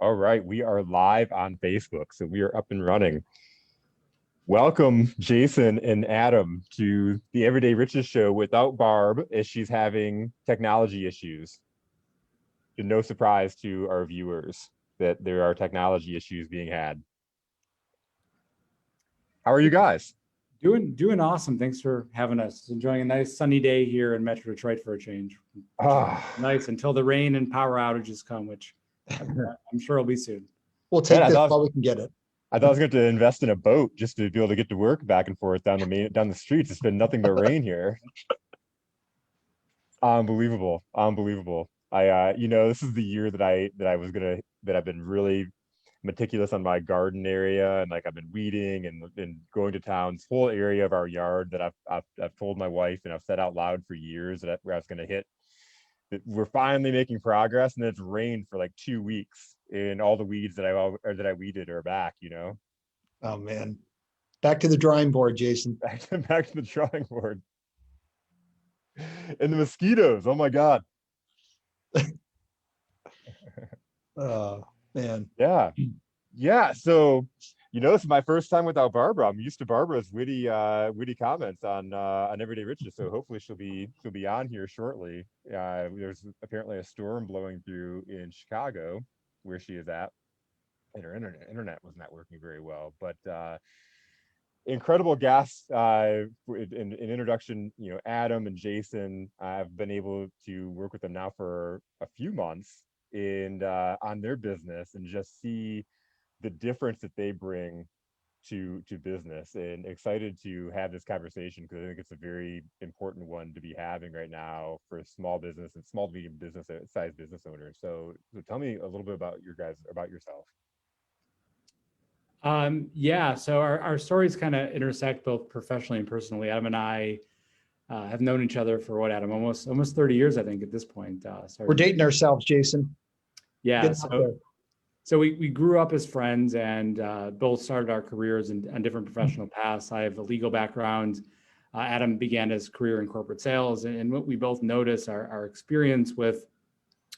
All right, we are live on Facebook, so we are up and running. Welcome, Jason and Adam, to the Everyday Riches Show without Barb, as she's having technology issues. No surprise to our viewers that there are technology issues being had. How are you guys? Doing awesome. Thanks for having us. Enjoying a nice sunny day here in Metro Detroit for a change. Nice until the rain and power outages come, which I'm sure will be soon. We'll take this while we can get it. I thought I was going to invest in a boat just to be able to get to work back and forth down the streets. It's been nothing but rain here. Unbelievable. This is the year that I've been really meticulous on my garden area, and like I've been weeding and going to town. This whole area of our yard that I've told my wife and I've said out loud for years that I was going to hit. We're finally making progress, and it's rained for like 2 weeks, and all the weeds that I weeded are back. Oh man, back to the drawing board, Jason. Back to the drawing board. And the mosquitoes. Oh my God. Oh man. Yeah. So, this is my first time without Barbara. I'm used to Barbara's witty comments on Everyday Riches. So hopefully she'll be on here shortly. There's apparently a storm blowing through in Chicago, where she is at, and her internet was not working very well. But incredible guests. In introduction, Adam and Jason. I've been able to work with them now for a few months, and on their business, and just see the difference that they bring to business, and excited to have this conversation because I think it's a very important one to be having right now for small business and small to medium business size business owners. So tell me a little bit about yourself. So our stories kind of intersect both professionally and personally. Adam and I have known each other for Adam, almost 30 years, I think, at this point. We're dating ourselves, Jason. Yeah. So we grew up as friends, and both started our careers on different professional paths. I have a legal background. Adam began his career in corporate sales, and what we both noticed, our experience with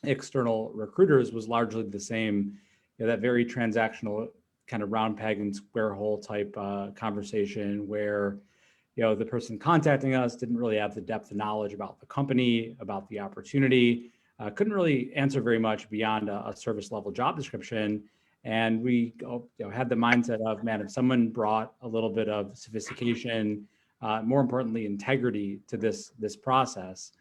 external recruiters was largely the same. That very transactional kind of round peg and square hole type conversation where, the person contacting us didn't really have the depth of knowledge about the company, about the opportunity, couldn't really answer very much beyond a service level job description. And we had the mindset of, man, if someone brought a little bit of sophistication, more importantly, integrity to this process,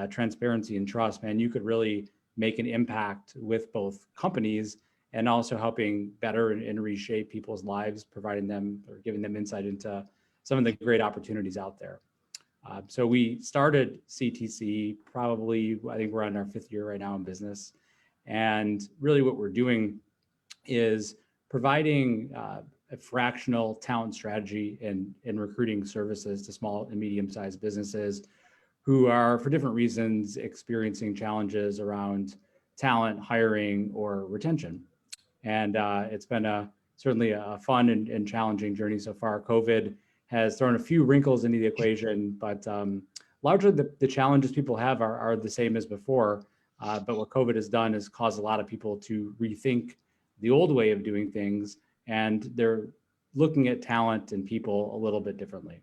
transparency and trust, man, you could really make an impact with both companies, and also helping better and reshape people's lives, providing them or giving them insight into some of the great opportunities out there. So we started CTC probably, I think we're on our 5th year right now in business. And really what we're doing is providing a fractional talent strategy and recruiting services to small and medium-sized businesses who are, for different reasons, experiencing challenges around talent, hiring, or retention. And it's been certainly a fun and challenging journey so far. COVID has thrown a few wrinkles into the equation, but largely the challenges people have are the same as before. But what COVID has done is caused a lot of people to rethink the old way of doing things, and they're looking at talent and people a little bit differently.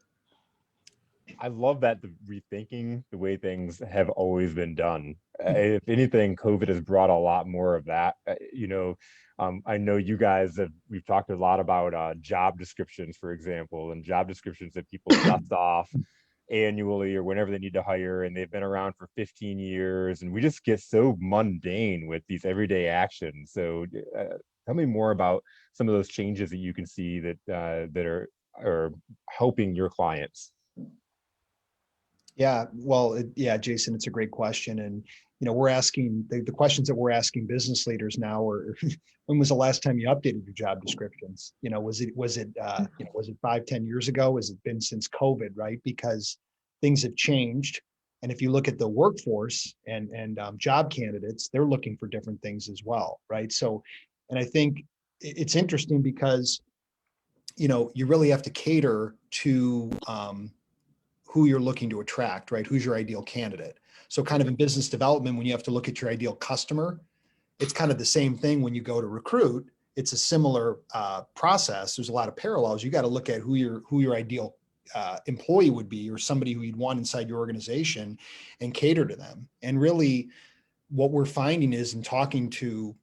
I love that, the rethinking the way things have always been done. If anything, COVID has brought a lot more of that. I know you guys we've talked a lot about job descriptions, for example, and job descriptions that people dust off annually or whenever they need to hire, and they've been around for 15 years, and we just get so mundane with these everyday actions. So tell me more about some of those changes that you can see that are helping your clients. Yeah, well, Jason, it's a great question. And, we're asking the questions that we're asking business leaders now are, when was the last time you updated your job descriptions? Was it 5-10 years ago? Has it been since COVID, right? Because things have changed. And if you look at the workforce and job candidates, they're looking for different things as well, right? So, and I think it's interesting because, you really have to cater to who you're looking to attract, right? Who's your ideal candidate? So kind of in business development, when you have to look at your ideal customer, it's kind of the same thing when you go to recruit. It's a similar process. There's a lot of parallels. You got to look at who your ideal employee would be, or somebody who you'd want inside your organization, and cater to them. And really, what we're finding is, in talking to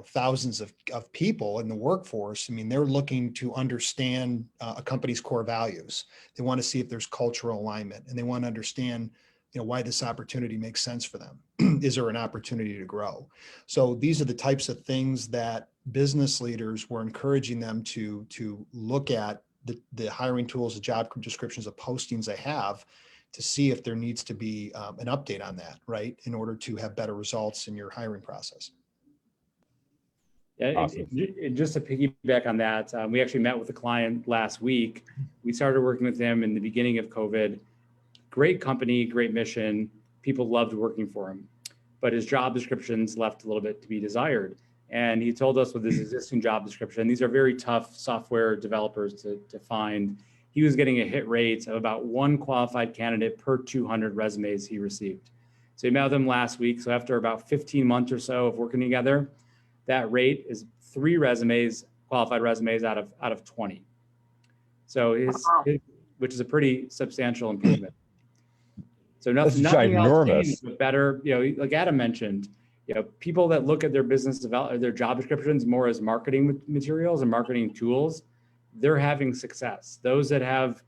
thousands of people in the workforce, I mean, they're looking to understand a company's core values. They want to see if there's cultural alignment, and they want to understand why this opportunity makes sense for them. Is there an opportunity to grow? So these are the types of things that business leaders were encouraging them to look at, the hiring tools, the job descriptions, the postings they have, to see if there needs to be an update on that, right, in order to have better results in your hiring process. Yeah, Awesome. Just to piggyback on that, we actually met with a client last week. We started working with him in the beginning of COVID. Great company, great mission. People loved working for him, but his job descriptions left a little bit to be desired. And he told us with his existing job description, these are very tough software developers to find. He was getting a hit rate of about 1 qualified candidate per 200 resumes he received. So he met with him last week. So after about 15 months or so of working together, that rate is 3 qualified resumes out of 20. So which is a pretty substantial improvement. So nothing else changed, but better, like Adam mentioned, people that look at their business development, their job descriptions more as marketing materials and marketing tools, they're having success. Those that have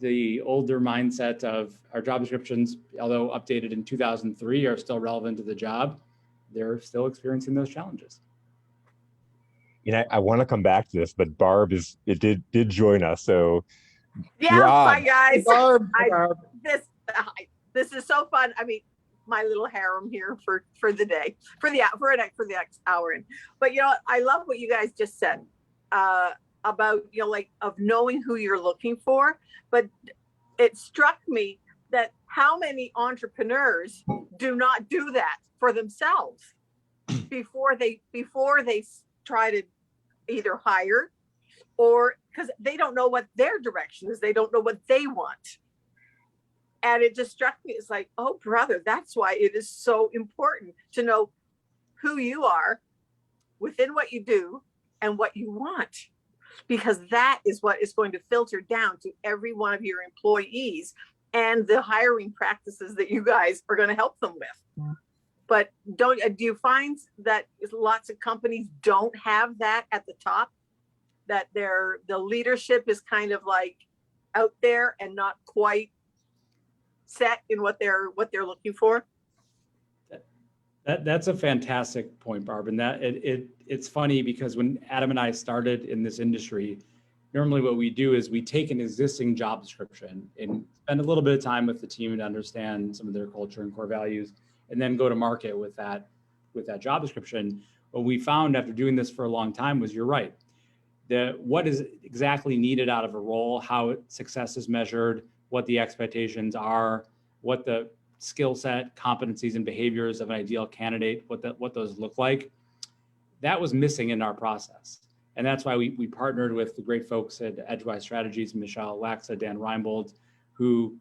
the older mindset of our job descriptions, although updated in 2003, are still relevant to the job, they're still experiencing those challenges. I want to come back to this, but Barb did join us. So yeah, hi guys. Hey, Barb. This is so fun. I mean, my little harem here for the day, for the next hour. But I love what you guys just said about of knowing who you're looking for. But it struck me that how many entrepreneurs do not do that for themselves before they try to either hire, or because they don't know what their direction is, they don't know what they want. And it just struck me, it's like, oh brother, that's why it is so important to know who you are within what you do and what you want, because that is what is going to filter down to every one of your employees and the hiring practices that you guys are going to help them with. Yeah. But do you find that lots of companies don't have that at the top, that the leadership is kind of like out there and not quite set in what they're looking for? That's a fantastic point, Barb. And that it's funny because when Adam and I started in this industry, normally what we do is we take an existing job description and spend a little bit of time with the team to understand some of their culture and core values, and then go to market with that job description. What we found after doing this for a long time was, you're right, what is exactly needed out of a role, how success is measured, what the expectations are, what the skill set, competencies, and behaviors of an ideal candidate, what those look like. That was missing in our process. And that's why we partnered with the great folks at Edgewise Strategies, Michelle Laxa, Dan Reinbold, who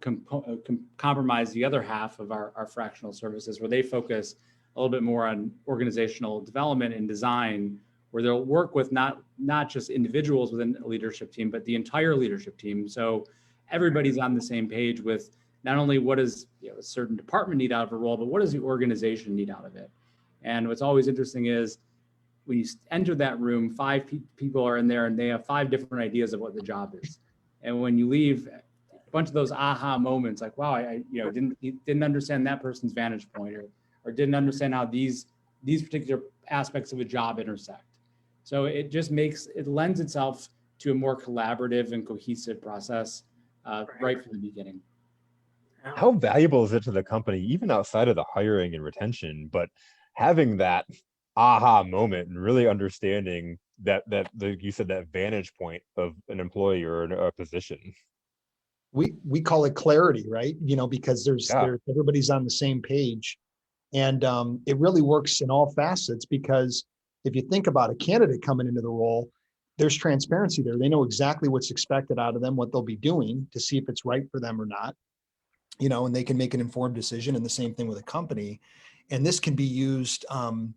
compromise the other half of our fractional services, where they focus a little bit more on organizational development and design, where they'll work with not just individuals within a leadership team, but the entire leadership team. So everybody's on the same page with not only what does a certain department need out of a role, but what does the organization need out of it? And what's always interesting is when you enter that room, 5 people are in there and they have 5 different ideas of what the job is. And when you leave, a bunch of those aha moments, like, wow, I didn't understand that person's vantage point, or didn't understand how these particular aspects of a job intersect. So it lends itself to a more collaborative and cohesive process right from the beginning. How valuable is it to the company, even outside of the hiring and retention, but having that aha moment and really understanding that you said, that vantage point of an employee or a position? We call it clarity, right? Because there's everybody's on the same page, and it really works in all facets. Because if you think about a candidate coming into the role, there's transparency there. They know exactly what's expected out of them, what they'll be doing, to see if it's right for them or not. And they can make an informed decision. And the same thing with a company. And this can be used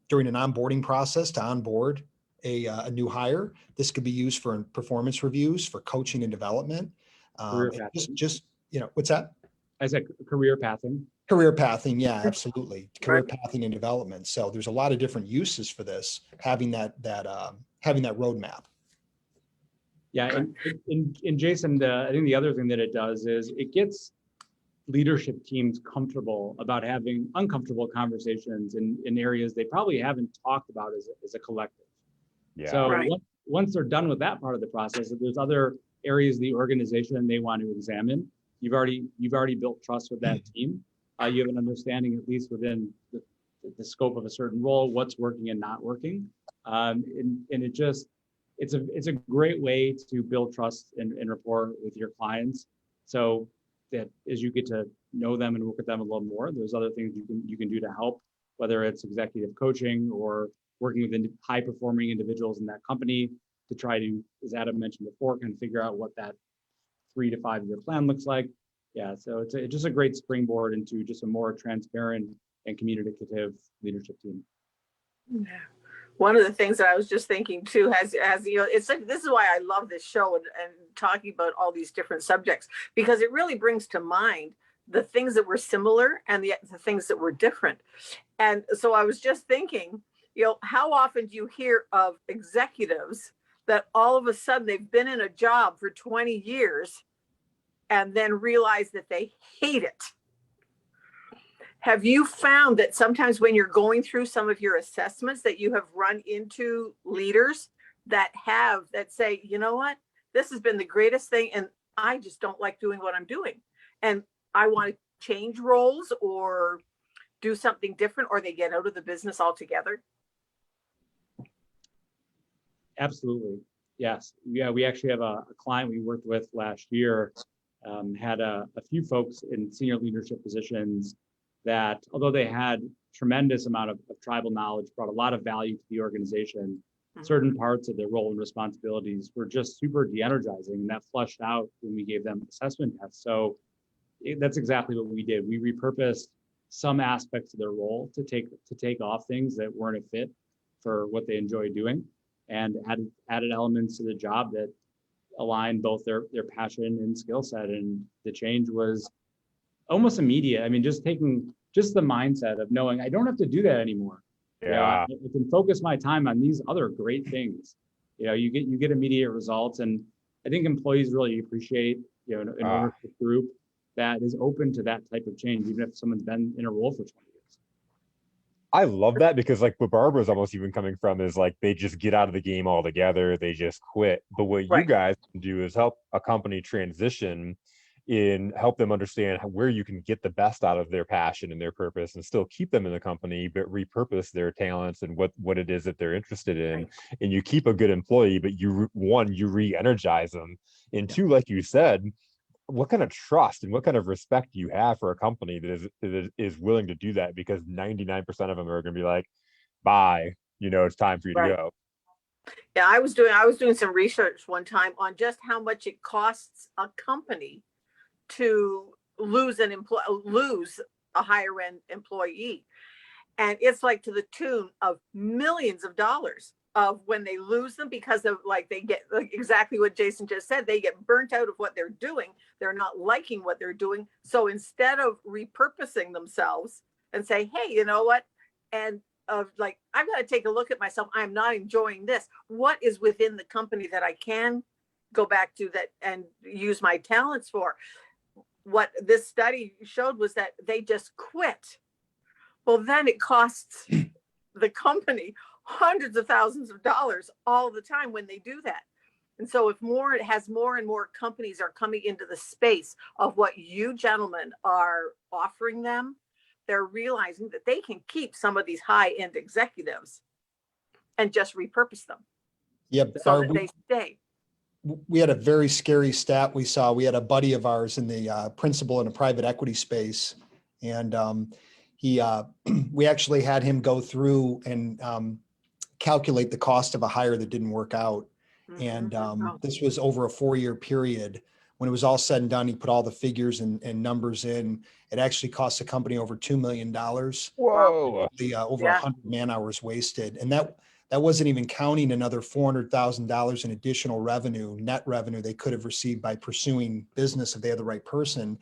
during an onboarding process to onboard a new hire. This could be used for performance reviews, for coaching and development. Career pathing. Just, what's that? I said career pathing. Career pathing, yeah, absolutely. Career Right. pathing and development. So there's a lot of different uses for this, having that roadmap. Yeah, and Jason, I think the other thing that it does is it gets leadership teams comfortable about having uncomfortable conversations in areas they probably haven't talked about as a collective. Yeah. So Right. once they're done with that part of the process, if there's other areas of the organization they want to examine, you've already built trust with that team. You have an understanding, at least within the scope of a certain role, what's working and not working. And it's a great way to build trust and rapport with your clients. So that as you get to know them and work with them a little more, there's other things you can do to help, whether it's executive coaching or working with high performing individuals in that company to try to, as Adam mentioned before, kind of figure out what that 3 to 5 year plan looks like. Yeah, so it's just a great springboard into just a more transparent and communicative leadership team. Yeah. One of the things that I was just thinking too has it's like, this is why I love this show and talking about all these different subjects, because it really brings to mind the things that were similar and the things that were different. And so I was just thinking, how often do you hear of executives that all of a sudden they've been in a job for 20 years and then realize that they hate it? Have you found that sometimes when you're going through some of your assessments that you have run into leaders that say, you know what, this has been the greatest thing and I just don't like doing what I'm doing and I want to change roles or do something different, or they get out of the business altogether? Absolutely. Yes. Yeah, we actually have a client we worked with last year, had a few folks in senior leadership positions that, although they had tremendous amount of tribal knowledge, brought a lot of value to the organization, certain parts of their role and responsibilities were just super de-energizing, and that flushed out when we gave them assessment tests. So that's exactly what we did. We repurposed some aspects of their role to take off things that weren't a fit for what they enjoy doing, and added elements to the job that aligned both their passion and skill set. And the change was almost immediate. I mean, just the mindset of knowing I don't have to do that anymore. Yeah. I can focus my time on these other great things. You get immediate results, and I think employees really appreciate an ownership group that is open to that type of change, even if someone's been in a role for 20 years. I love that, because like what Barbara's almost even coming from is like they just get out of the game altogether, they just quit. But what you guys can do is help a company transition, help them understand where you can get the best out of their passion and their purpose and still keep them in the company, but repurpose their talents and what it is that they're interested in. And you keep a good employee, but you re-energize them. And two, like you said, what kind of trust and what kind of respect do you have for a company that is willing to do that? Because 99% of them are going to be like, bye, it's time for you to go. Yeah, I was doing some research one time on just how much it costs a company to lose a higher end employee. And it's like to the tune of millions of dollars of when they lose them, because of they get exactly what Jason just said, they get burnt out of what they're doing. They're not liking what they're doing. So instead of repurposing themselves and say, hey, you know what? And I've got to take a look at myself. I'm not enjoying this. What is within the company that I can go back to that and use my talents for? What this study showed was that they just quit. Well, then it costs the company hundreds of thousands of dollars all the time when they do that. And so if more and more companies are coming into the space of what you gentlemen are offering them, they're realizing that they can keep some of these high-end executives and just repurpose them. Yep. So that they stay. We had a very scary stat we saw. We had a buddy of ours in the principal in a private equity space, and we actually had him go through and calculate the cost of a hire that didn't work out. And this was over a 4-year period. when it was all said and done, he put all the figures and numbers in. It actually cost the company over $2 million. Whoa. Over 100 man hours wasted. And that wasn't even counting another $400,000 in additional revenue, net revenue they could have received by pursuing business if they had the right person.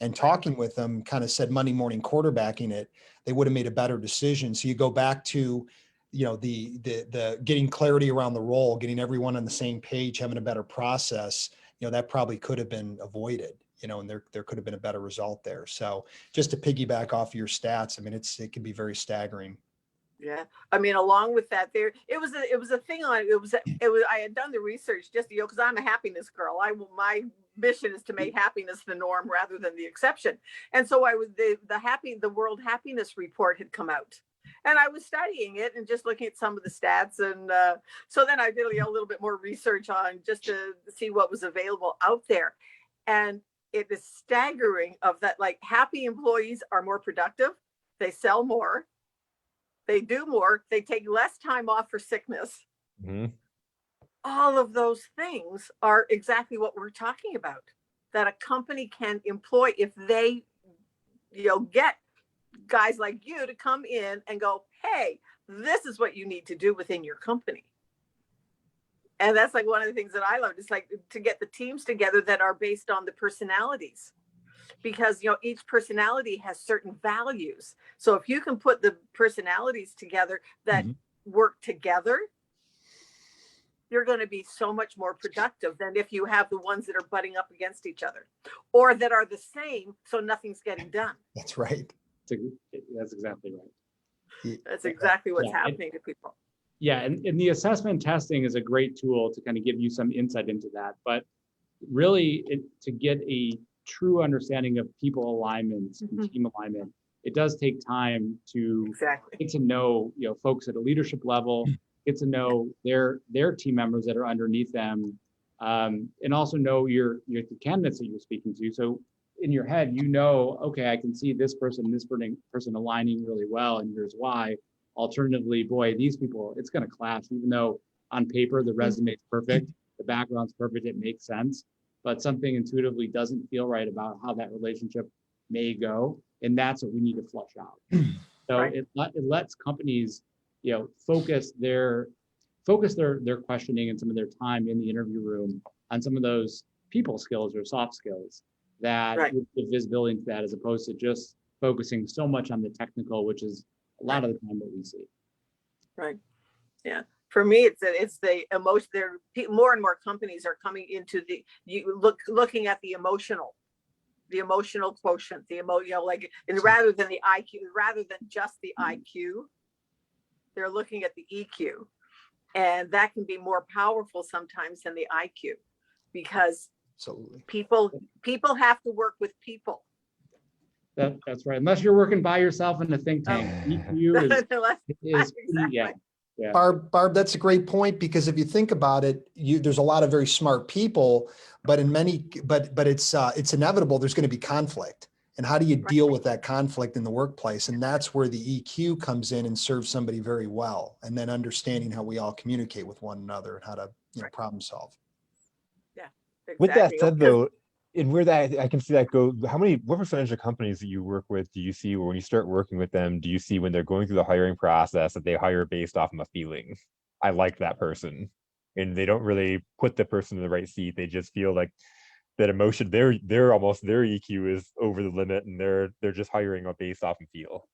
And talking with them, kind of said Monday morning quarterbacking it, they would have made a better decision. So you go back to, the getting clarity around the role, getting everyone on the same page, having a better process, that probably could have been avoided, and there could have been a better result there. So just to piggyback off your stats, I mean, it can be very staggering. Yeah. I mean, along with that, it was a thing I had done the research just, cause I'm a happiness girl. My mission is to make happiness the norm rather than the exception. And so the World Happiness Report had come out. And I was studying it and just looking at some of the stats. And so then I did a little bit more research on just to see what was available out there. And it is staggering of that, like, happy employees are more productive. They sell more. They do more. They take less time off for sickness. Mm-hmm. All of those things are exactly what we're talking about, that a company can employ if they, get guys like you to come in and go, hey, this is what you need to do within your company. And that's like one of the things that I learned. It's like to get the teams together that are based on the personalities, because each personality has certain values. So if you can put the personalities together that work together, you're going to be so much more productive than if you have the ones that are butting up against each other, or that are the same, so nothing's getting done. That's right. That's exactly right. That's exactly what's happening to people. Yeah, and the assessment testing is a great tool to kind of give you some insight into that. But really, to get a true understanding of people alignment and team alignment, it does take time to get to know, folks at a leadership level, get to know their team members that are underneath them, and also know the candidates that you're speaking to. So in your head, okay, I can see this person aligning really well, and here's why. Alternatively, boy, these people, it's going to clash, even though on paper the resume is perfect, the background's perfect, it makes sense, but something intuitively doesn't feel right about how that relationship may go, and that's what we need to flush out. So it lets companies, focus their questioning and some of their time in the interview room on some of those people skills or soft skills that would give visibility into that, as opposed to just focusing so much on the technical, which is a lot of the time what we see. Right. Yeah. For me, it's the emotion. More and more companies are coming into looking at the emotional quotient, and rather than the IQ, rather than just the IQ, they're looking at the EQ, and that can be more powerful sometimes than the IQ, because absolutely people have to work with people. That's right. Unless you're working by yourself in a think tank, EQ is exactly. Yeah. Barb, that's a great point, because if you think about it, there's a lot of very smart people, but it's inevitable there's going to be conflict. And how do you deal with that conflict in the workplace? And that's where the EQ comes in and serves somebody very well. And then understanding how we all communicate with one another and how to problem solve. Yeah. Exactly. With that said, though, and where that I can see that go, what percentage of companies that you work with do you see, or when you start working with them, do you see when they're going through the hiring process that they hire based off of a feeling? I like that person, and they don't really put the person in the right seat. They just feel like that emotion, they're almost, their EQ is over the limit, and they're just hiring based off of feel.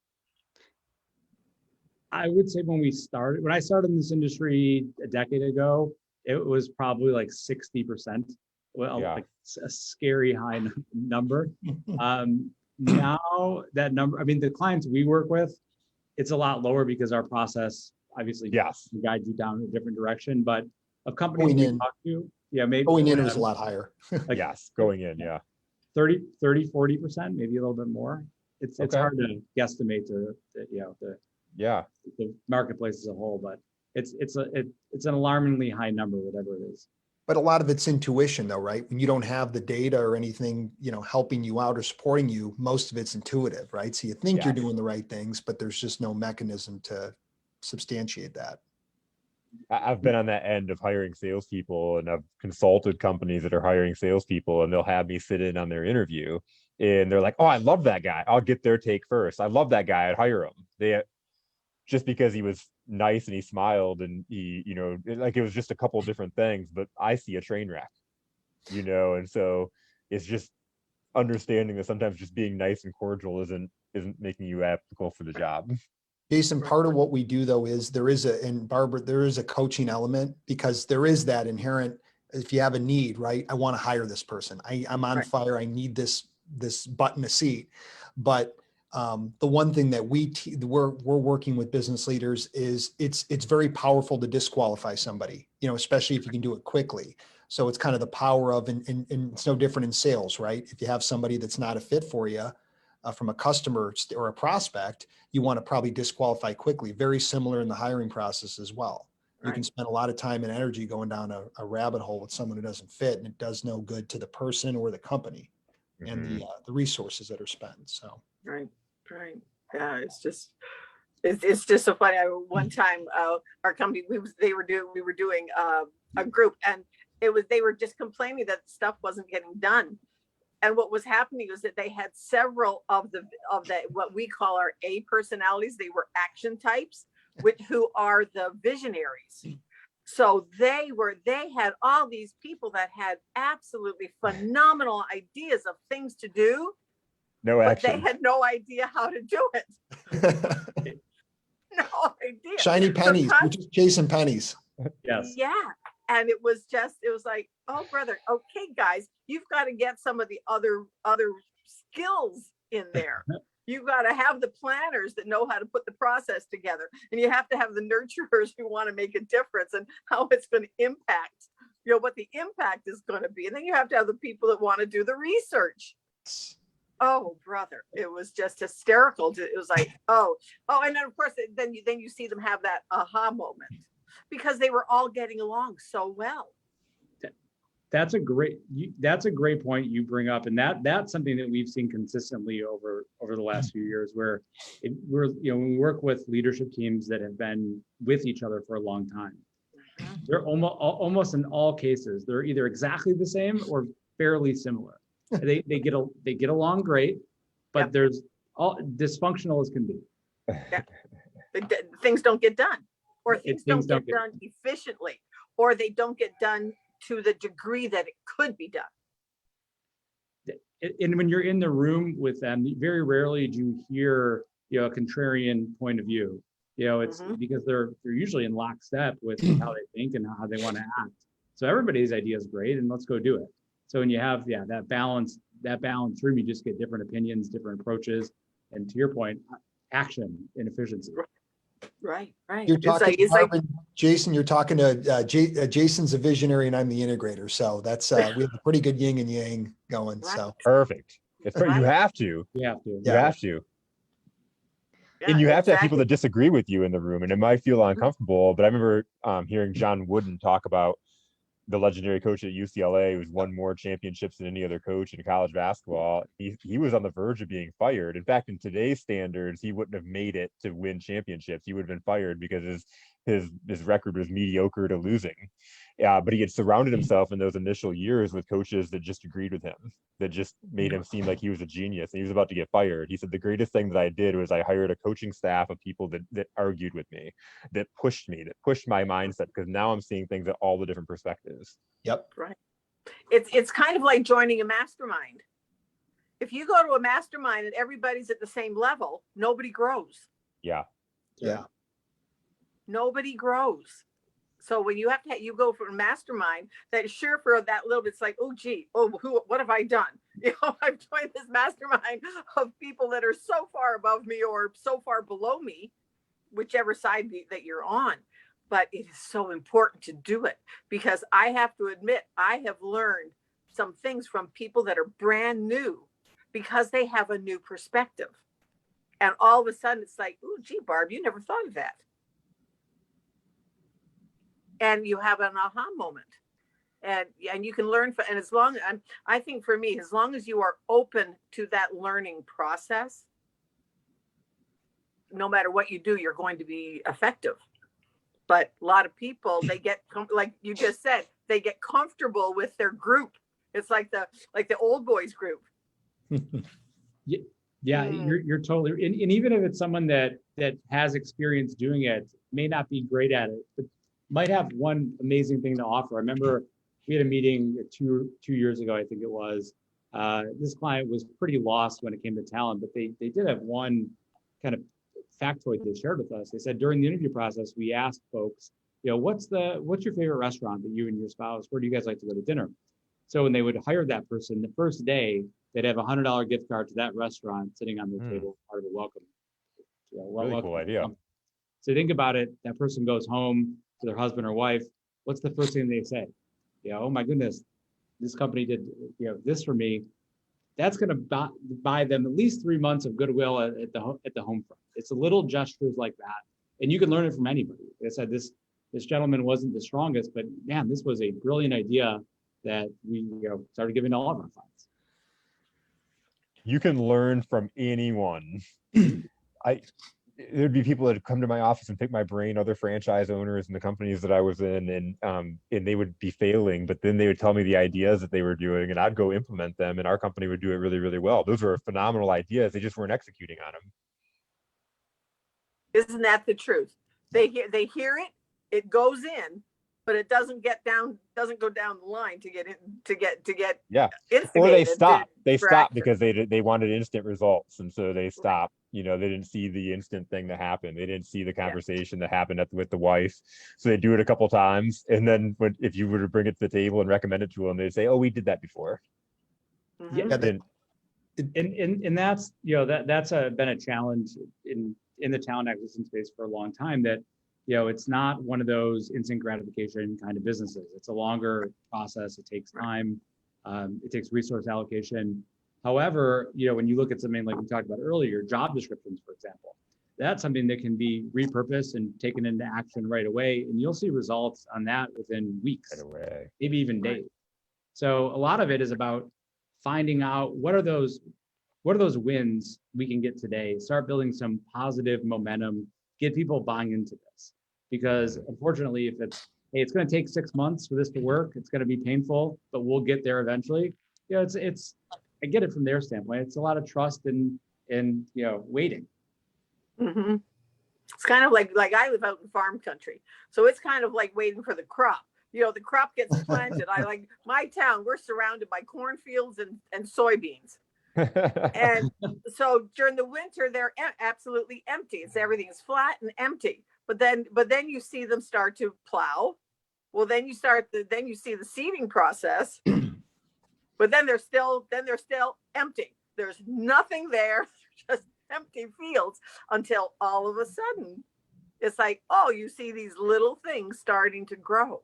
I would say when I started in this industry a decade ago, it was probably like 60%. Like a scary high number. Now that number, I mean, the clients we work with, it's a lot lower because our process obviously guides you down a different direction. But of companies we talk to, maybe going in was a lot higher. Going in, 30, 40%, maybe a little bit more. It's hard to guesstimate the marketplace as a whole, but it's an alarmingly high number, whatever it is. But a lot of it's intuition, though, right? When you don't have the data or anything, helping you out or supporting you, most of it's intuitive, right? So you think you're doing the right things, but there's just no mechanism to substantiate that. I've been on that end of hiring salespeople, and I've consulted companies that are hiring salespeople, and they'll have me sit in on their interview, and they're like, "Oh, I love that guy. I'll get their take first. I love that guy. I'd hire him." Just because he was nice and he smiled and he, like, it was just a couple of different things, but I see a train wreck, and so it's just understanding that sometimes just being nice and cordial isn't making you applicable for the job. Jason, part of what we do though is and Barbara, there is a coaching element, because there is that inherent, if you have a need, right? I want to hire this person. I'm on fire. I need this button a seat. But the one thing that we're working with business leaders is it's very powerful to disqualify somebody, especially if you can do it quickly. So it's kind of the power of, and it's no different in sales, right? If you have somebody that's not a fit for you, from a customer or a prospect, you want to probably disqualify quickly. Very similar in the hiring process as well. You can spend a lot of time and energy going down a rabbit hole with someone who doesn't fit, and it does no good to the person or the company and the resources that are spent. So right. Yeah, it's just so funny. One time, our company we were doing a group, and they were just complaining that stuff wasn't getting done. And what was happening was that they had several of the what we call our A personalities. They were action types, who are the visionaries. So they had all these people that had absolutely phenomenal ideas of things to do. No action. But they had no idea how to do it. No idea. Shiny pennies. We're just chasing pennies. Yes. Yeah. And it was like, oh, brother, okay, guys, you've got to get some of the other skills in there. You've got to have the planners that know how to put the process together. And you have to have the nurturers who want to make a difference and how it's going to impact, what the impact is going to be. And then you have to have the people that want to do the research. Oh, brother, it was just hysterical. It was like, oh, and then of course, then you see them have that aha moment, because they were all getting along so well. That's a great point you bring up, and that's something that we've seen consistently over the last few years, where when we work with leadership teams that have been with each other for a long time, they're almost in all cases they're either exactly the same or fairly similar. They get along great, but there's all dysfunctional as can be. Yeah. Things don't get done, or things don't get done efficiently, or they don't get done to the degree that it could be done. And when you're in the room with them, very rarely do you hear a contrarian point of view. It's because they're usually in lockstep with how they think and how they want to act. So everybody's idea is great, and let's go do it. So when you have that balance room, you just get different opinions, different approaches, and to your point, action and efficiency. Right. You're talking, Jason. You're talking to Jason's a visionary, and I'm the integrator. So that's we have a pretty good yin and yang going. Right. So perfect. It's right. You have to. You have to. Yeah, and you have to have people that disagree with you in the room, and it might feel uncomfortable. But I remember hearing John Wooden talk about the legendary coach at UCLA, who's won more championships than any other coach in college basketball. He was on the verge of being fired. In fact, in today's standards, he wouldn't have made it to win championships. He would have been fired because his record was mediocre to losing. But he had surrounded himself in those initial years with coaches that just agreed with him, that just made him seem like he was a genius, and he was about to get fired. He said, the greatest thing that I did was I hired a coaching staff of people that argued with me, that pushed my mindset, because now I'm seeing things at all the different perspectives. Yep. Right. It's kind of like joining a mastermind. If you go to a mastermind and everybody's at the same level, nobody grows. Yeah. Nobody grows. So when you go for a mastermind, that sure for that little bit, it's like, what have I done? I've joined this mastermind of people that are so far above me or so far below me, whichever side that you're on. But it is so important to do it, because I have to admit, I have learned some things from people that are brand new, because they have a new perspective. And all of a sudden it's like, Barb, you never thought of that. And you have an aha moment, and you can learn. And I think for me, as long as you are open to that learning process, no matter what you do, you're going to be effective. But a lot of people, they get, like you just said, they get comfortable with their group. It's like the old boys group. Yeah, you're totally, and even if it's someone that has experience doing it, may not be great at it, but might have one amazing thing to offer. I remember we had a meeting two years ago, I think it was. This client was pretty lost when it came to talent, but they did have one kind of factoid they shared with us. They said during the interview process, we asked folks, what's your favorite restaurant that you and your spouse, where do you guys like to go to dinner? So when they would hire that person, the first day, they'd have a $100 gift card to that restaurant sitting on their table, part of the welcome. Really cool idea. So think about it. That person goes home to their husband or wife. What's the first thing they say? Oh my goodness, this company did this for me. That's going to buy them at least 3 months of goodwill at the home front. It's a little gestures like that, and you can learn it from anybody. They said this gentleman wasn't the strongest, but man, this was a brilliant idea that we started giving to all of our clients. You can learn from anyone. There'd be people that come to my office and pick my brain, other franchise owners in the companies that I was in, and they would be failing, but then they would tell me the ideas that they were doing, and I'd go implement them, and our company would do it really, really well. Those were phenomenal ideas. They just weren't executing on them. Isn't that the truth? They hear it, it goes in, but it doesn't go down the line to get yeah. instigated. Or they stop because they wanted instant results, and so they stopped. They didn't see the instant thing that happened. They didn't see the conversation that happened with the wife. So they do it a couple times, and then if you were to bring it to the table and recommend it to them, they'd say, "Oh, we did that before." Mm-hmm. Yeah, and that's that's been a challenge in the talent acquisition space for a long time. That it's not one of those instant gratification kind of businesses. It's a longer process. It takes time. It takes resource allocation. However, when you look at something like we talked about earlier, job descriptions, for example, that's something that can be repurposed and taken into action right away. And you'll see results on that within weeks, maybe even days. So a lot of it is about finding out what are those wins we can get today, start building some positive momentum, get people buying into this. Because unfortunately, if it's going to take 6 months for this to work, it's going to be painful, but we'll get there eventually. I get it from their standpoint. It's a lot of trust and waiting. Mm-hmm. It's kind of like I live out in farm country, so it's kind of like waiting for the crop. The crop gets planted. I like my town. We're surrounded by cornfields and soybeans. And so during the winter, they're absolutely empty. Everything is flat and empty. But then you see them start to plow. Well, then you see the seeding process. But then they're still empty. There's nothing there, just empty fields, until all of a sudden it's like, oh, you see these little things starting to grow.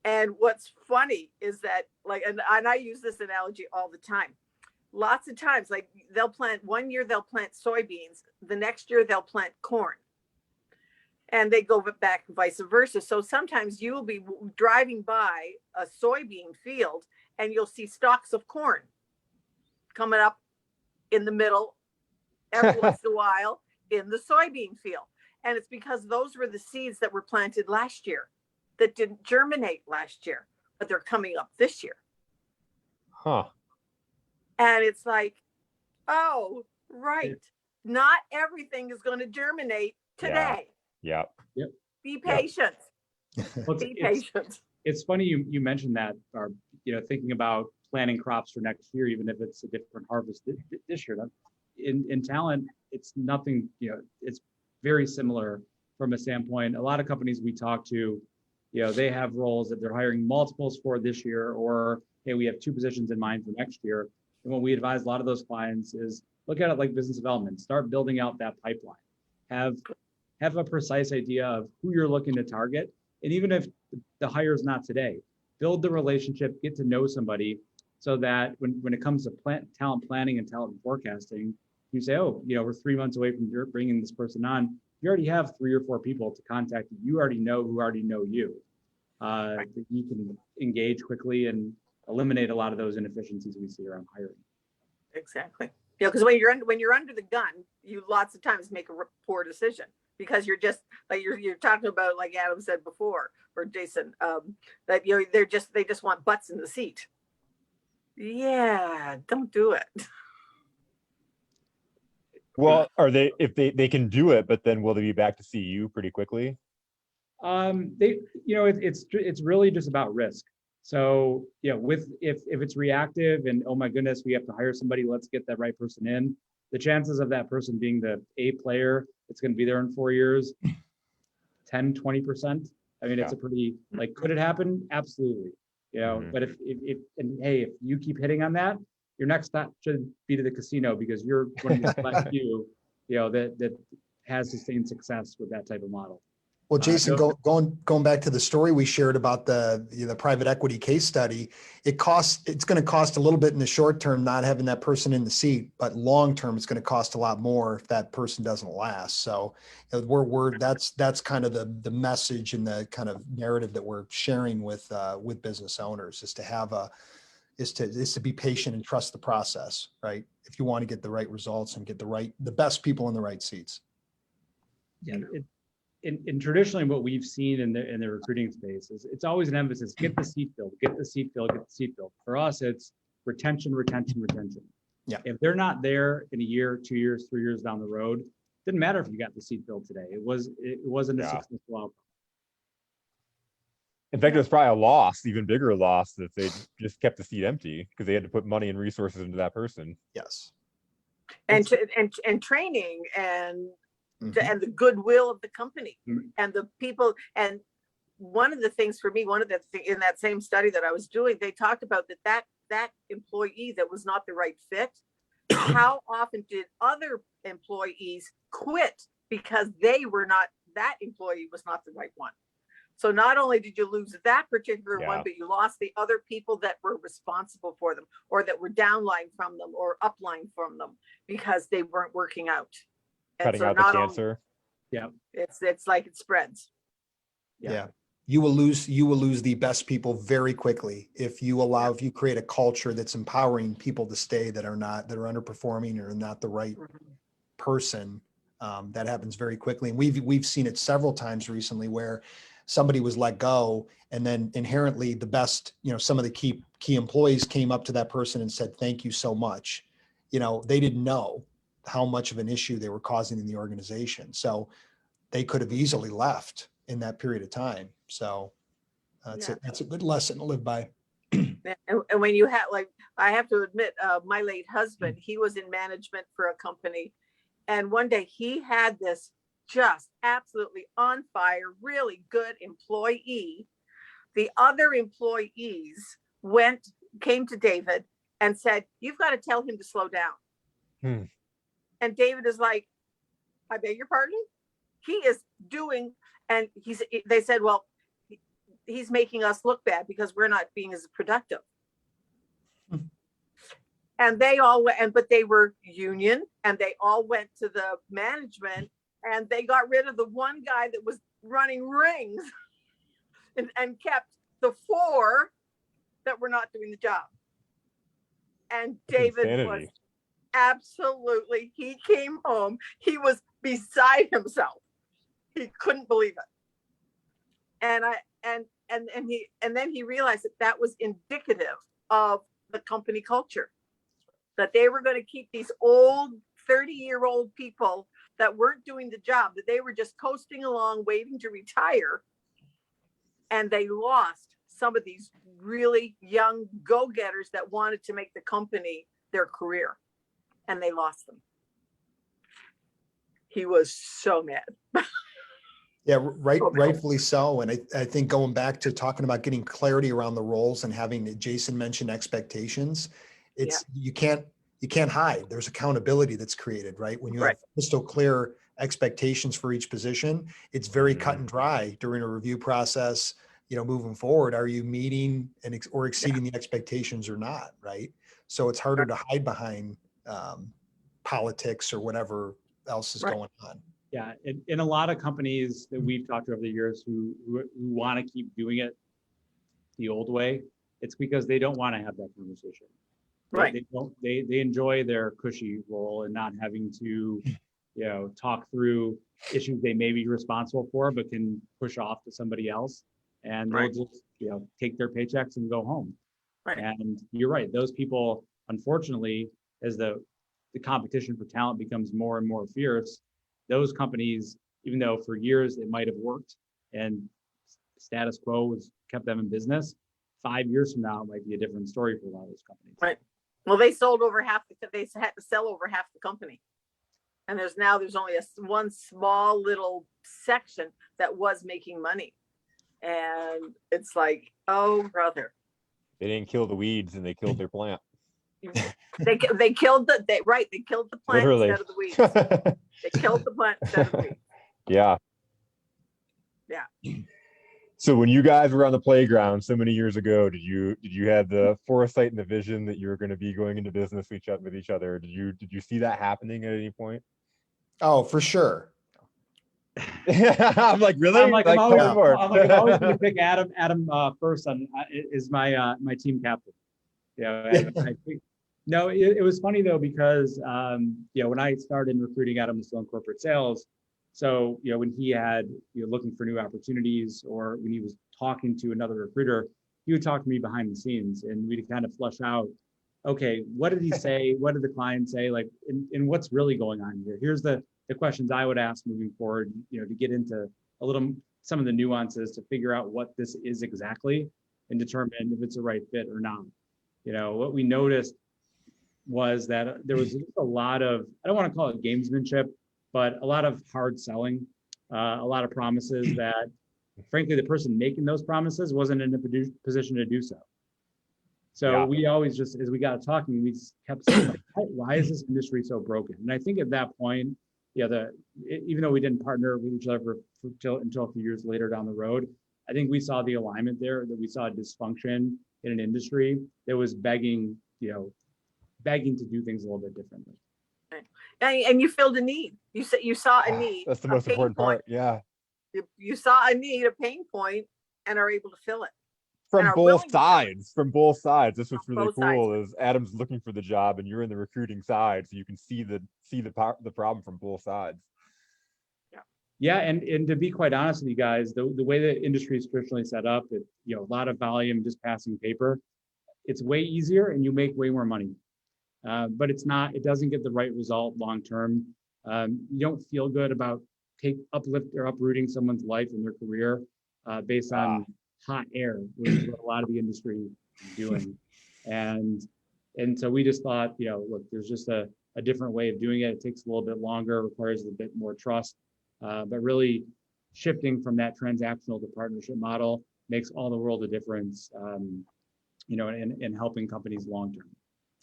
And what's funny is that, like, and I use this analogy all the time. Lots of times, like, they'll plant one year, they'll plant soybeans. The next year they'll plant corn. And they go back vice versa. So sometimes you will be driving by a soybean field and you'll see stalks of corn coming up in the middle every once in a while in the soybean field. And it's because those were the seeds that were planted last year that didn't germinate last year, but they're coming up this year. Huh. And it's like, oh, right. Not everything is going to germinate today. Yeah. Yep. Be patient. Well, Be patient. It's funny you mentioned that, or thinking about planting crops for next year, even if it's a different harvest this year. In talent, it's nothing. It's very similar from a standpoint. A lot of companies we talk to, they have roles that they're hiring multiples for this year, or hey, we have 2 positions in mind for next year. And what we advise a lot of those clients is look at it like business development. Start building out that pipeline. Have a precise idea of who you're looking to target. And even if the hire is not today, build the relationship, get to know somebody, so that when it comes to talent planning and talent forecasting, you say, oh, we're 3 months away from bringing this person on. You already have 3 or 4 people to contact you already know who already know you. You can engage quickly and eliminate a lot of those inefficiencies we see around hiring. Exactly. Because when you're under the gun, you lots of times make a poor decision. because you're just like you're talking about, like Adam said before, or Jason, that they just want butts in the seat. Yeah, don't do it. Well, are they, if they can do it, but then will they be back to see you pretty quickly? It's really just about risk. So if it's reactive and, oh my goodness, we have to hire somebody, let's get that right person in, the chances of that person being the A player that's going to be there in 4 years, 10-20%. I mean, it's a pretty, like, could it happen? Absolutely. But if you keep hitting on that, your next stop should be to the casino, because you're one of the select few, that has sustained success with that type of model. Well, Jason, going back to the story we shared about the private equity case study, it's going to cost a little bit in the short term not having that person in the seat, but long term it's going to cost a lot more if that person doesn't last. So that's kind of the message and the kind of narrative that we're sharing with business owners, is to be patient and trust the process, right? If you want to get the right results and get the best people in the right seats. Yeah. And traditionally what we've seen in the recruiting space is it's always an emphasis, get the seat filled, get the seat filled, get the seat filled. For us, it's retention. Yeah. If they're not there in a year, 2 years, 3 years down the road, it didn't matter if you got the seat filled today. It wasn't a successful outcome. In fact, it was probably a loss, even bigger loss, that they just kept the seat empty because they had to put money and resources into that person. Yes. And training and the goodwill of the company and the people. And one of the things for me, in that same study that I was doing, they talked about that employee that was not the right fit. How often did other employees quit because that employee was not the right one? So not only did you lose that particular one, but you lost the other people that were responsible for them, or that were downline from them or upline from them, because they weren't working out. Cutting out the cancer. It's like it spreads. Yeah. You will lose the best people very quickly if you create a culture that's empowering people to stay that are underperforming or not the right person. That happens very quickly. And we've seen it several times recently where somebody was let go, and then inherently the best, some of the key employees came up to that person and said, "Thank you so much." They didn't know how much of an issue they were causing in the organization. So they could have easily left in that period of time. So that's a good lesson to live by. And when you have, like, I have to admit, my late husband, he was in management for a company. And one day he had this just absolutely on fire, really good employee. The other employees came to David and said, "You've got to tell him to slow down." And David is like, "I beg your pardon?" He is doing, and they said, "Well, he's making us look bad because we're not being as productive." And they all went, but they were union, and they all went to the management, and they got rid of the one guy that was running rings and kept the 4 that were not doing the job. And David was absolutely, he came home, he was beside himself. He couldn't believe it. And then he realized that was indicative of the company culture, that they were going to keep these old 30-year-old people that weren't doing the job, that they were just coasting along waiting to retire. And they lost some of these really young go-getters that wanted to make the company their career, and they lost them. He was so mad. Yeah, rightfully so. And I think going back to talking about getting clarity around the roles and having, Jason mentioned expectations, you can't hide. There's accountability that's created, right? When you have crystal clear expectations for each position, it's very cut and dry during a review process. Moving forward, are you meeting or exceeding the expectations or not, right? So it's harder to hide behind politics or whatever else is going on. Yeah, in a lot of companies that we've talked to over the years who want to keep doing it the old way, it's because they don't want to have that conversation. Right. They enjoy their cushy role and not having to talk through issues they may be responsible for, but can push off to somebody else, and they'll Right. just, take their paychecks and go home. Right. And you're right. Those people, unfortunately, as the competition for talent becomes more and more fierce, those companies, even though for years it might have worked and status quo was kept them in business, 5 years from now it might be a different story for a lot of those companies. Right. Well, they sold over half they had to sell over half the company. And there's only one small little section that was making money. And it's like, oh, brother. They didn't kill the weeds and they killed their plant. They killed they killed the plant Literally. instead of the weeds. They killed the plant instead of the weeds. Yeah. Yeah. So when you guys were on the playground so many years ago, did you have the foresight and the vision that you were going to be going into business with each other? Did you see that happening at any point? Oh, for sure. I'm like, really? I'm always more. going to pick Adam first on is my team captain. No, it was funny though, because when I started in recruiting, Adam was still in corporate sales. So when he had looking for new opportunities, or when he was talking to another recruiter, he would talk to me behind the scenes, and we'd kind of flush out, okay, what did he say? What did the client say? Like, and what's really going on here? Here's the questions I would ask moving forward, to get into some of the nuances to figure out what this is exactly and determine if it's a right fit or not. What we noticed was that there was a lot of, I don't want to call it gamesmanship, but a lot of hard selling, a lot of promises that, frankly, the person making those promises wasn't in a position to do so. So we always just, as we got talking, we just kept saying, like, why is this industry so broken? And I think at that point, even though we didn't partner with each other until a few years later down the road, I think we saw the alignment there, that we saw dysfunction in an industry that was begging to do things a little bit differently. And you filled a need. You saw a need. That's the most important part. Yeah. You saw a need, a pain point, and are able to fill it. From both sides. This was really both cool. sides. Is Adam's looking for the job and you're in the recruiting side, so you can see the problem from both sides. Yeah, and to be quite honest with you guys, the way the industry is traditionally set up, a lot of volume, just passing paper, it's way easier and you make way more money. But it doesn't get the right result long term. You don't feel good about uprooting someone's life and their career based on hot air, which is what a lot of the industry is doing. And so we just thought, look, there's just a different way of doing it. It takes a little bit longer, requires a bit more trust, but really shifting from that transactional to partnership model makes all the world of difference, in helping companies long term.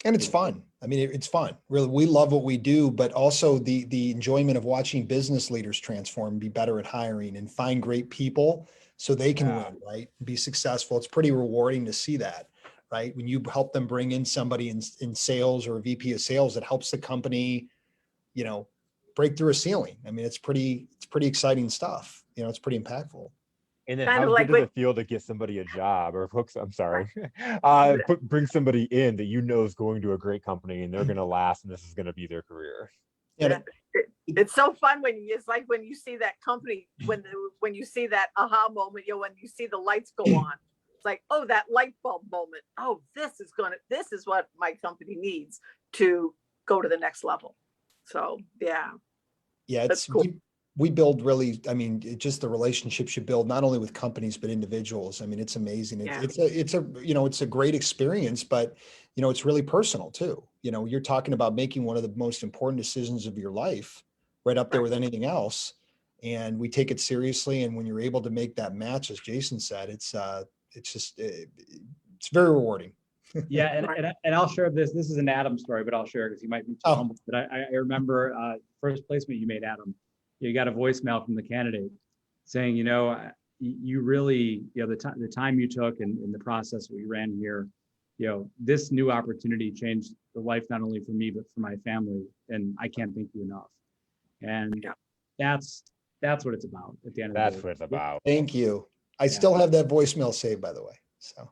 And it's fun. I mean, it's fun. Really, we love what we do, but also the enjoyment of watching business leaders transform, be better at hiring, and find great people so they can win, right? Be successful. It's pretty rewarding to see that, right? When you help them bring in somebody in sales or a VP of sales that helps the company, break through a ceiling. I mean, it's pretty exciting stuff. It's pretty impactful. And then Kind how of like good does it feel to get somebody a job or bring somebody in that is going to a great company and they're going to last and this is going to be their career? It's so fun it's like when you see that company, when you see that aha moment, when you see the lights go on, it's like, oh, that light bulb moment. Oh, this is what my company needs to go to the next level. So yeah, it's cool. We build really, just the relationships you build, not only with companies, but individuals. I mean, it's amazing. It's a great experience, but, it's really personal too. You're talking about making one of the most important decisions of your life, right up there with anything else. And we take it seriously. And when you're able to make that match, as Jason said, it's very rewarding. Yeah. And I'll share this. This is an Adam story, but I'll share it because he might be too humble. But I remember first placement you made, Adam. You got a voicemail from the candidate saying, you really, the time you took and the process we ran here, this new opportunity changed the life, not only for me, but for my family. And I can't thank you enough. And that's what it's about at the end of the day. That's what it's about. Thank you. I still have that voicemail saved, by the way. So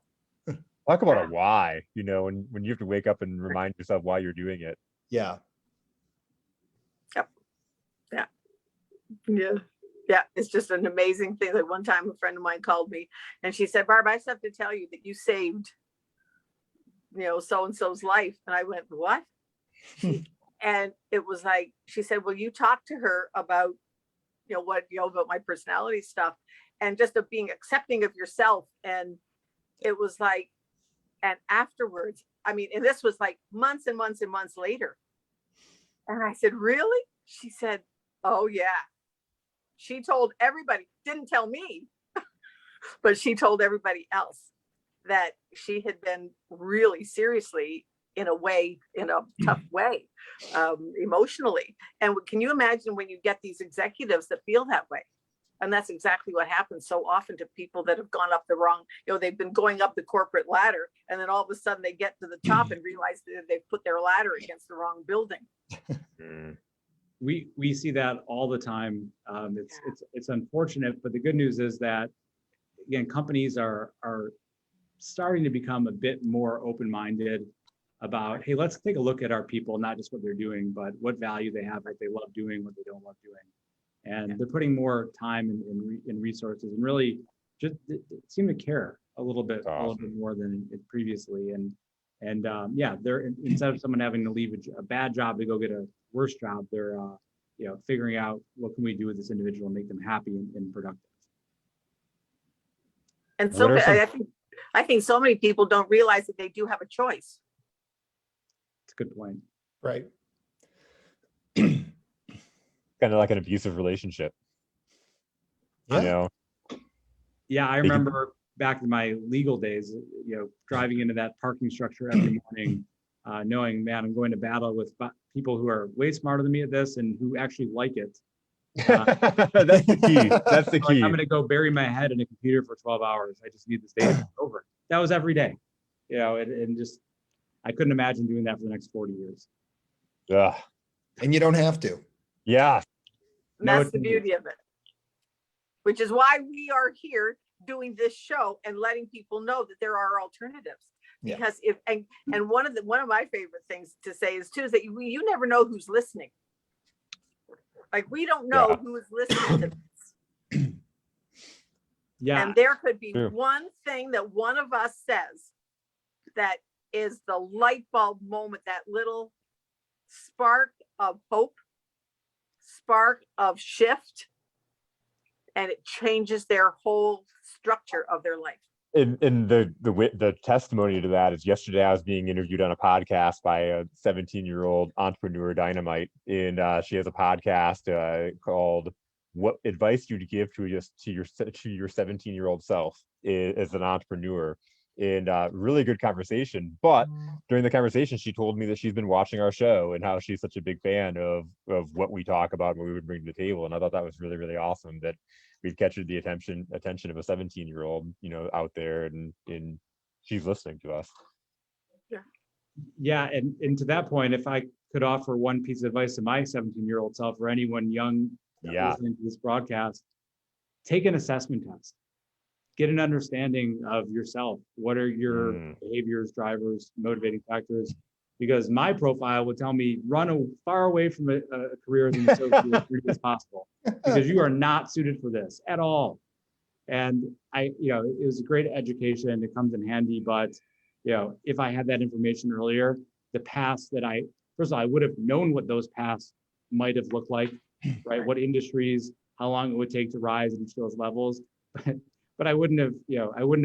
talk about a why, when you have to wake up and remind yourself why you're doing it. Yeah. Yeah. Yeah. It's just an amazing thing. Like one time a friend of mine called me and she said, Barb, I just have to tell you that you saved, so-and-so's life. And I went, what? And it was like, she said, well, you talked to her about, about my personality stuff and just of being accepting of yourself. And it was like, and afterwards, I mean, and this was like months and months and months later. And I said, really? She said, oh yeah. She told everybody, didn't tell me, but she told everybody else that she had been really seriously in a tough way, emotionally. And can you imagine when you get these executives that feel that way? And that's exactly what happens so often to people that have gone up the wrong, they've been going up the corporate ladder, and then all of a sudden they get to the top and realize that they've put their ladder against the wrong building. We see that all the time. It's unfortunate, but the good news is that, again, companies are starting to become a bit more open-minded about, hey, let's take a look at our people, not just what they're doing, but what value they have, what they love doing, what they don't love doing. And they're putting more time and resources, and really just seem to care a little bit more than it previously. And they're, instead of someone having to leave a bad job to go get a worse job, they're figuring out what can we do with this individual and make them happy and productive. And so I think so many people don't realize that they do have a choice. It's a good point. Right. Kind of like an abusive relationship. Yeah. Yeah, I remember back in my legal days, driving into that parking structure every morning, knowing, man, I'm going to battle with people who are way smarter than me at this and who actually like it. That's the key. That's the key. Like, I'm going to go bury my head in a computer for 12 hours. I just need this day to be over. That was every day, and just, I couldn't imagine doing that for the next 40 years. Yeah. And you don't have to. Yeah. And that's the beauty of it, which is why we are here doing this show and letting people know that there are alternatives. Because and one of my favorite things to say is too, is that you never know who's listening. Like, we don't know who is listening to this. Yeah. And there could be one thing that one of us says that is the light bulb moment, that little spark of hope, spark of shift, and it changes their whole structure of their life. And the testimony to that is, yesterday I was being interviewed on a podcast by a 17-year-old entrepreneur dynamite, and she has a podcast called "What Advice You'd Give to your 17-year-old self" as an entrepreneur. And really good conversation. But during the conversation, she told me that she's been watching our show and how she's such a big fan of what we talk about and what we would bring to the table. And I thought that was really, really awesome that we've captured the attention of a 17-year-old, out there, and she's listening to us. Yeah. And to that point, if I could offer one piece of advice to my 17-year-old self, or anyone young listening to this broadcast, take an assessment test. Get an understanding of yourself. What are your behaviors, drivers, motivating factors? Because my profile would tell me, run far away from a career as an associate as possible, because you are not suited for this at all. And it was a great education. It comes in handy, but if I had that information earlier, the paths that first of all, I would have known what those paths might have looked like, right? What industries, how long it would take to rise in each of those levels. But I wouldn't have,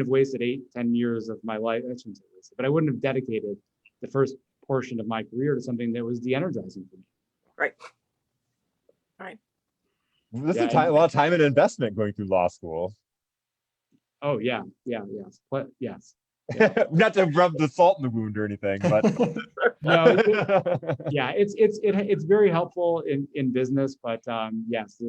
wasted 8-10 years of my life. I shouldn't say wasted, but I wouldn't have dedicated the first portion of my career to something that was de-energizing for me. Right. This is a lot of time and investment going through law school. Oh yeah, yes, but yes. Not to rub the salt in the wound or anything, but no, it's very helpful in business, but yes,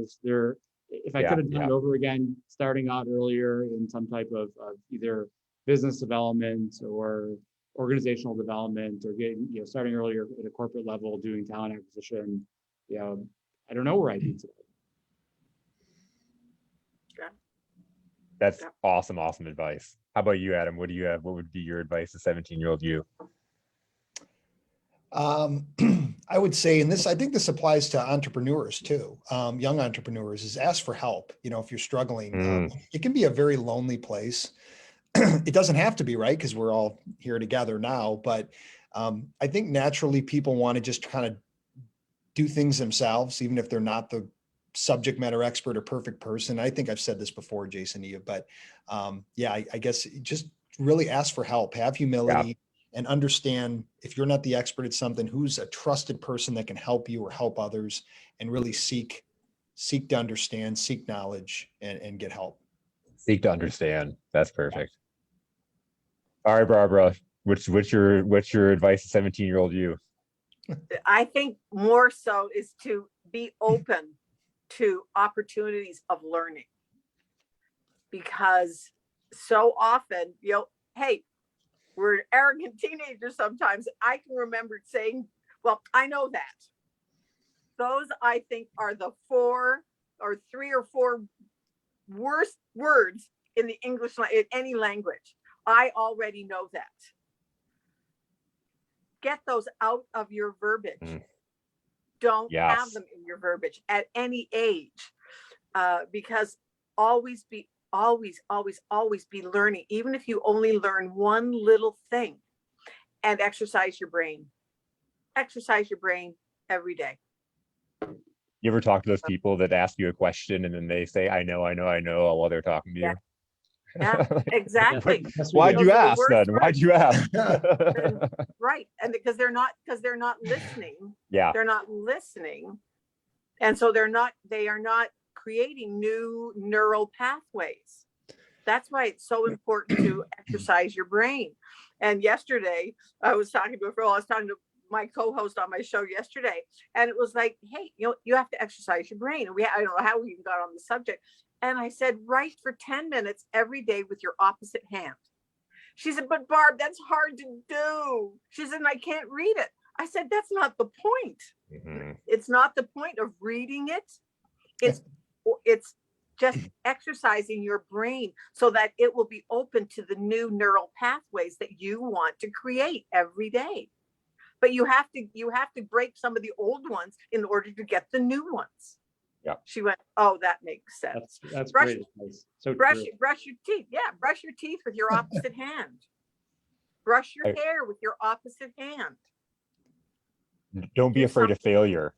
if I could have done it over again, starting out earlier in some type of either business development or organizational development, or getting, starting earlier at a corporate level, doing talent acquisition, I don't know where I'd be today. That's awesome advice. How about you, Adam? What do you have? What would be your advice to 17-year-old you? I would say, and I think this applies to entrepreneurs too, young entrepreneurs, is ask for help. You know, if you're struggling, it can be a very lonely place. It doesn't have to be, right? Because we're all here together now, but I think naturally people want to just kind of do things themselves, even if they're not the subject matter expert or perfect person. I think I've said this before, Jason, to you, but yeah, I guess just really ask for help, have humility, and understand if you're not the expert at something, who's a trusted person that can help you or help others, and really seek to understand, seek knowledge, and get help. Seek to understand. That's perfect. All right, Barbara, what's your advice to 17-year-old you? I think more so is to be open to opportunities of learning, because so often, hey, we're arrogant teenagers sometimes. I can remember saying, well, I know that. Those, I think, are the 3 or 4 worst words in the English, in any language. I already know that. Get those out of your verbiage. Don't have them in your verbiage at any age, because always be learning, even if you only learn one little thing. And exercise your brain every day. You ever talk to those people that ask you a question and then they say, I know while they're talking to you? Yeah, exactly. Why'd you ask then? Why'd you ask? Right. And because they're not listening. Yeah. They're not listening. And so they are not creating new neural pathways. That's why it's so important to exercise your brain. And yesterday I was talking to my co-host on my show yesterday, and it was like, hey, you have to exercise your brain. And I don't know how we even got on the subject. And I said, write for 10 minutes every day with your opposite hand. She said, but Barb, that's hard to do. She said, I can't read it. I said, that's not the point. Mm-hmm. It's not the point of reading it. It's just exercising your brain so that it will be open to the new neural pathways that you want to create every day. But you have to break some of the old ones in order to get the new ones. Yeah. She went, oh, that makes sense. That's great. So brush your teeth. Yeah, brush your teeth with your opposite hand. Brush your hair with your opposite hand. Don't be afraid of failure.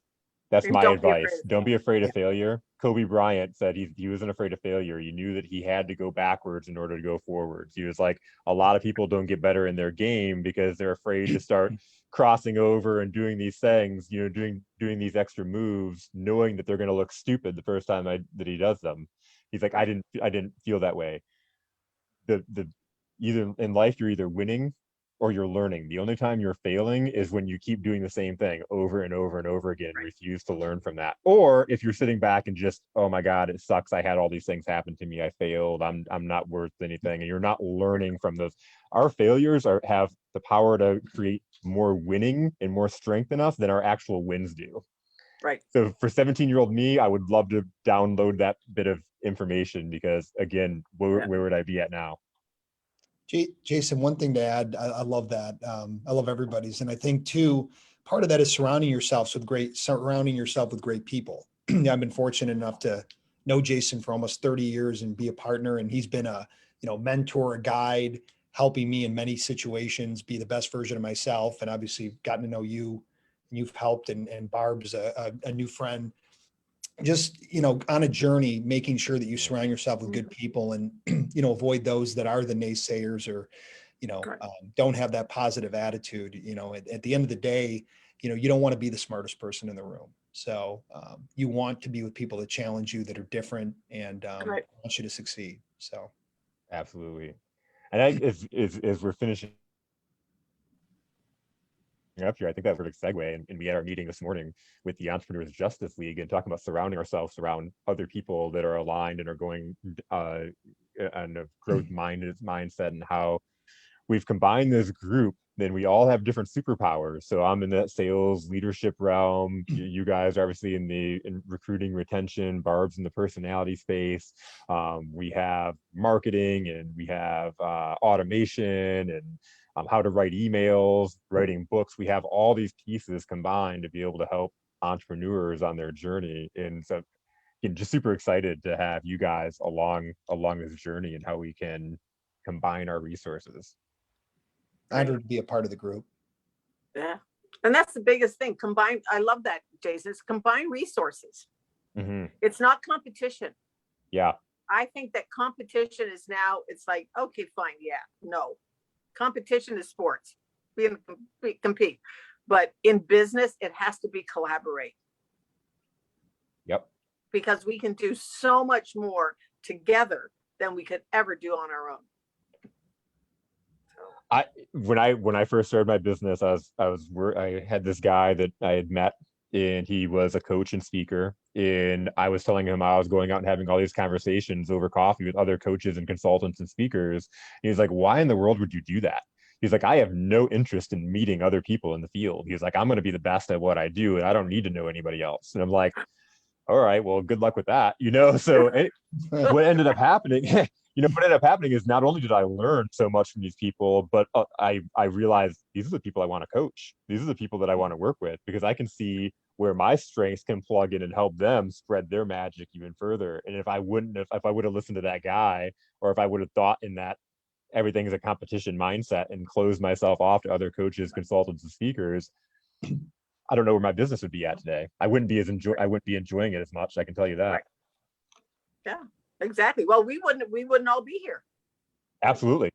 That's my advice. Don't be afraid of failure. Kobe Bryant said he wasn't afraid of failure. He knew that he had to go backwards in order to go forwards. He was like, a lot of people don't get better in their game because they're afraid to start crossing over and doing these things, doing these extra moves, knowing that they're going to look stupid the first time that he does them. He's like, I didn't feel that way. The either in life, you're either winning or you're learning. The only time you're failing is when you keep doing the same thing over and over and over again, refuse to learn from that. Or if you're sitting back and just, oh my God, it sucks. I had all these things happen to me. I failed. I'm not worth anything. And you're not learning from those. Our failures have the power to create more winning and more strength in us than our actual wins do. Right. So for 17-year-old me, I would love to download that bit of information because again, where would I be at now? Jason, one thing to add, I love that. I love everybody's. And I think too, part of that is surrounding yourself with great people. I've been fortunate enough to know Jason for almost 30 years and be a partner. And he's been a, mentor, a guide, helping me in many situations, be the best version of myself. And obviously gotten to know you, and you've helped, and Barb's a new friend. Just, on a journey, making sure that you surround yourself with good people and, avoid those that are the naysayers or, don't have that positive attitude. At the end of the day, you don't want to be the smartest person in the room. So you want to be with people that challenge you, that are different, and want you to succeed. So. Absolutely. And as we're finishing up here, I think that's a perfect segue. And we had our meeting this morning with the Entrepreneurs Justice League and talking about surrounding ourselves around other people that are aligned and are going on a growth mindset, and how we've combined this group. Then we all have different superpowers. So I'm in that sales leadership realm. You guys are obviously in recruiting, retention. Barb's in the personality space. We have marketing, and we have automation, and how to write emails, writing books. We have all these pieces combined to be able to help entrepreneurs on their journey. And so just super excited to have you guys along this journey and how we can combine our resources. Honored to be a part of the group. Yeah. And that's the biggest thing. Combine. I love that, Jason. It's combine resources. It's not competition. Yeah. I think that competition is now, it's like, okay, fine. Yeah, no. Competition is sports. We compete. But in business, it has to be collaborate. Yep. Because we can do so much more together than we could ever do on our own. When I first started my business, I had this guy that I had met, and he was a coach and speaker, and I was telling him I was going out and having all these conversations over coffee with other coaches and consultants and speakers. And he's like, why in the world would you do that? He's like, I have no interest in meeting other people in the field. He's like, I'm going to be the best at what I do, and I don't need to know anybody else. And I'm like, all right, well, good luck with that. So what ended up happening, is not only did I learn so much from these people, but I realized these are the people I want to coach. These are the people that I want to work with, because I can see where my strengths can plug in and help them spread their magic even further. And if I would have listened to that guy, or if I would have thought in that everything is a competition mindset and closed myself off to other coaches, consultants, and speakers, I don't know where my business would be at today. I wouldn't be enjoying it as much. I can tell you that. Right. Yeah, exactly. Well, we wouldn't all be here. Absolutely.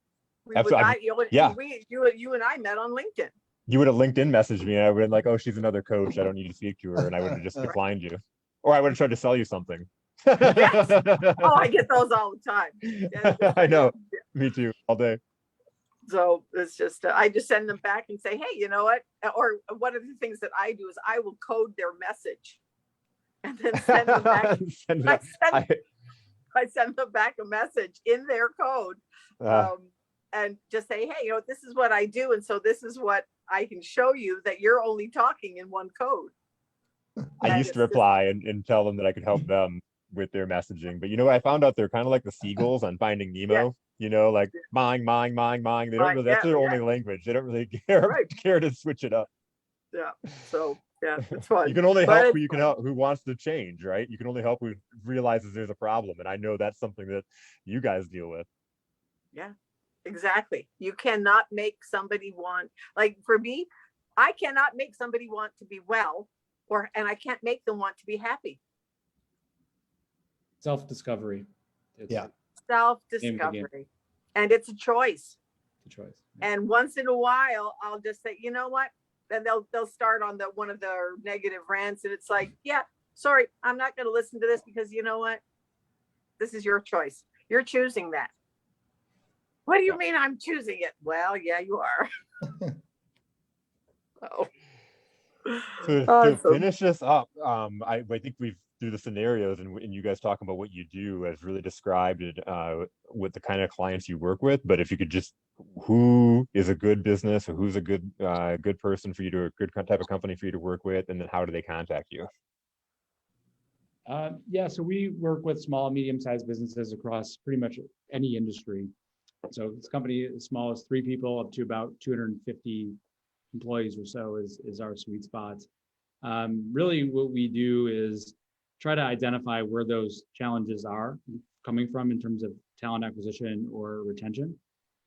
We would not, you and I met on LinkedIn. You would have LinkedIn messaged me, and I would have been like, oh, she's another coach, I don't need to speak to her. And I would have just declined you. Or I would have tried to sell you something. Yes. Oh, I get those all the time. Yeah. I know. Me too, all day. So it's just, I just send them back and say, hey, you know what? Or one of the things that I do is I will code their message and then send them back. I send them back a message in their code, and just say, hey, this is what I do. And so this is what I can show you, that you're only talking in one code. I used to reply and tell them that I could help them with their messaging. But I found out they're kind of like the seagulls on Finding Nemo. Like mine. They don't really, that's their only language. They don't really care to switch it up. Yeah. So yeah, it's fun. You can only help who wants to change, right? You can only help who realizes there's a problem. And I know that's something that you guys deal with. Yeah, exactly. You cannot make somebody want, like for me, I cannot make somebody want to be well, and I can't make them want to be happy. Self-discovery. Yeah. Self-discovery. And it's a choice. It's a choice. And once in a while, I'll just say, you know what? Then they'll start on one of their negative rants, and it's like, yeah, sorry, I'm not going to listen to this, because you know what? This is your choice. You're choosing that. What do you mean I'm choosing it? Well, yeah, you are. To finish this up, I think we've, through the scenarios and you guys talking about what you do, has really described it with the kind of clients you work with. But if you could just, who is a good business, or who's a good person for you to, a good type of company for you to work with, and then how do they contact you? So we work with small, medium-sized businesses across pretty much any industry. So this company, as small as 3 people up to about 250 employees or so is our sweet spot. Really what we do is try to identify where those challenges are coming from in terms of talent acquisition or retention,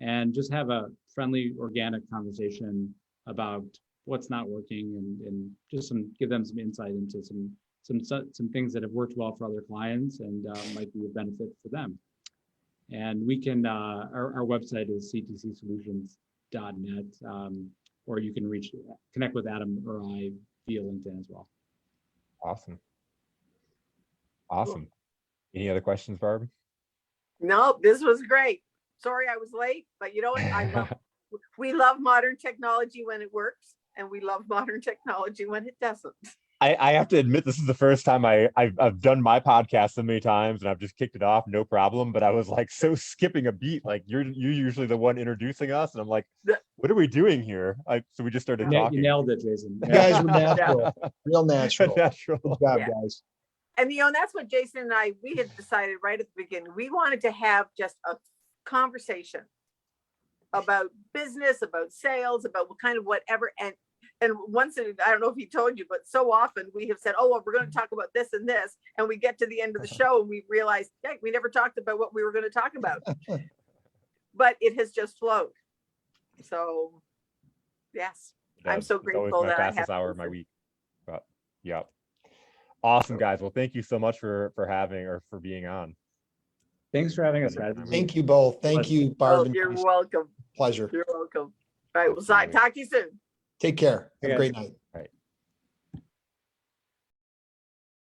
and just have a friendly, organic conversation about what's not working, and just give them some insight into some things that have worked well for other clients and might be a benefit for them. And we can, our website is ctcsolutions.net, or you can connect with Adam or I via LinkedIn as well. Awesome. Cool. Any other questions, Barb? No, this was great. Sorry I was late, but you know what? We love modern technology when it works, and we love modern technology when it doesn't. I have to admit, this is the first time I've done my podcast so many times, and I've just kicked it off, no problem. But I was like so skipping a beat. Like you're usually the one introducing us, and I'm like, what are we doing here? So we just started talking. You nailed it, Jason. You guys were natural, real natural. Natural. Good job, guys. And that's what Jason and we had decided right at the beginning. We wanted to have just a conversation about business, about sales, about what kind of whatever. And once, I don't know if he told you, but so often we have said, oh, well, we're going to talk about this and this. And we get to the end of the show and we realize, hey, we never talked about what we were going to talk about. But it has just flowed. So, yes, I'm so grateful that I have fastest hour of my week. But yeah. Awesome, guys. Well, thank you so much for being on. Thanks for having us, guys. Thank you both. Thank you, Barb. Oh, you're welcome. Pleasure. You're welcome. All right, we'll talk to you soon. Take care. Have a Okay. great night. All right.